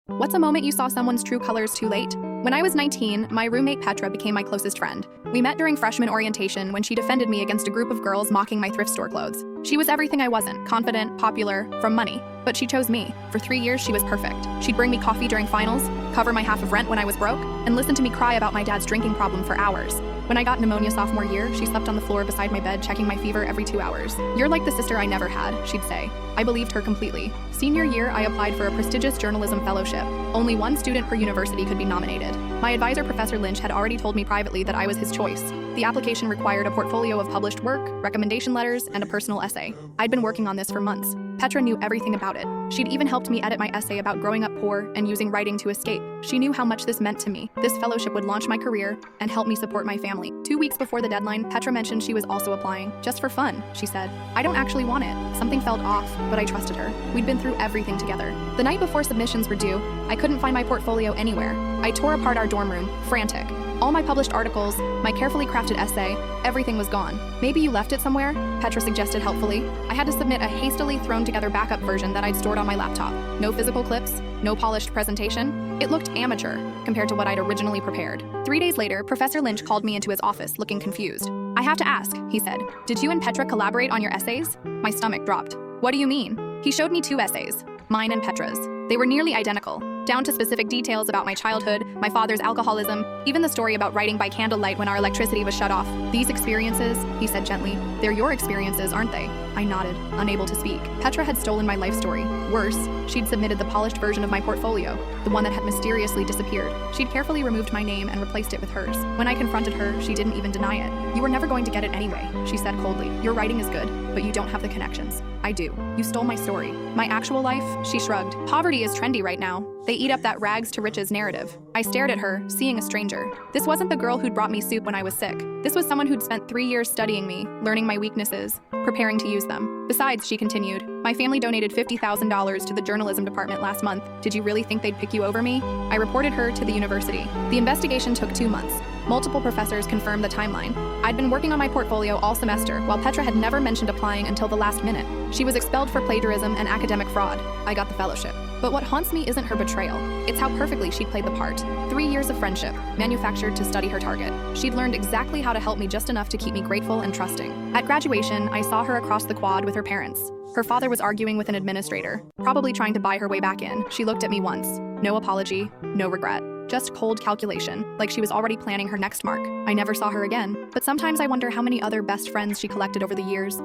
What's a moment you saw someone's true colors too late? When I was 19, my roommate Petra became my closest friend. We met during freshman orientation when she defended me against a group of girls mocking my thrift store clothes. She was everything I wasn't: confident, popular, from money. But she chose me. For 3 years, she was perfect. She'd bring me coffee during finals, cover my half of rent when I was broke, and listen to me cry about my dad's drinking problem for hours. When I got pneumonia sophomore year, she slept on the floor beside my bed checking my fever every 2 hours. "You're like the sister I never had," she'd say. I believed her completely. Senior year, I applied for a prestigious journalism fellowship. Only one student per university could be nominated. My advisor, Professor Lynch, had already told me privately that I was his choice. The application required a portfolio of published work, recommendation letters, and a personal essay. I'd been working on this for months. Petra knew everything about it. She'd even helped me edit my essay about growing up poor and using writing to escape. She knew how much this meant to me. This fellowship would launch my career and help me support my family. 2 weeks before the deadline, Petra mentioned she was also applying. "Just for fun," she said. "I don't actually want it." Something felt off, but I trusted her. We'd been through everything together. The night before submissions were due, I couldn't find my portfolio anywhere. I tore apart our dorm room, frantic. All my published articles, my carefully crafted essay, everything was gone. "Maybe you left it somewhere?" Petra suggested helpfully. I had to submit a hastily thrown together backup version that I'd stored on my laptop. No physical clips, no polished presentation. It looked amateur compared to what I'd originally prepared. 3 days later, Professor Lynch called me into his office looking confused. "I have to ask," he said, "did you and Petra collaborate on your essays?" My stomach dropped. "What do you mean?" He showed me 2 essays, mine and Petra's. They were nearly identical, down to specific details about my childhood, my father's alcoholism, even the story about writing by candlelight when our electricity was shut off. "These experiences," he said gently, "they're your experiences, aren't they?" I nodded, unable to speak. Petra had stolen my life story. Worse, she'd submitted the polished version of my portfolio, the one that had mysteriously disappeared. She'd carefully removed my name and replaced it with hers. When I confronted her, she didn't even deny it. "You were never going to get it anyway," she said coldly. "Your writing is good, but you don't have the connections." "I do. You stole my story." "My actual life?" She shrugged. "Poverty is trendy right now. They eat up that rags to riches narrative." I stared at her, seeing a stranger. This wasn't the girl who'd brought me soup when I was sick. This was someone who'd spent 3 years studying me, learning my weaknesses, preparing to use them. "Besides," she continued, "my family donated $50,000 to the journalism department last month. Did you really think they'd pick you over me?" I reported her to the university. The investigation took 2 months. Multiple professors confirmed the timeline. I'd been working on my portfolio all semester, while Petra had never mentioned applying until the last minute. She was expelled for plagiarism and academic fraud. I got the fellowship. But what haunts me isn't her betrayal. It's how perfectly she'd played the part. 3 years of friendship, manufactured to study her target. She'd learned exactly how to help me just enough to keep me grateful and trusting. At graduation, I saw her across the quad with her parents. Her father was arguing with an administrator, probably trying to buy her way back in. She looked at me once. No apology, no regret. Just cold calculation, like she was already planning her next mark. I never saw her again, but sometimes I wonder how many other best friends she collected over the years.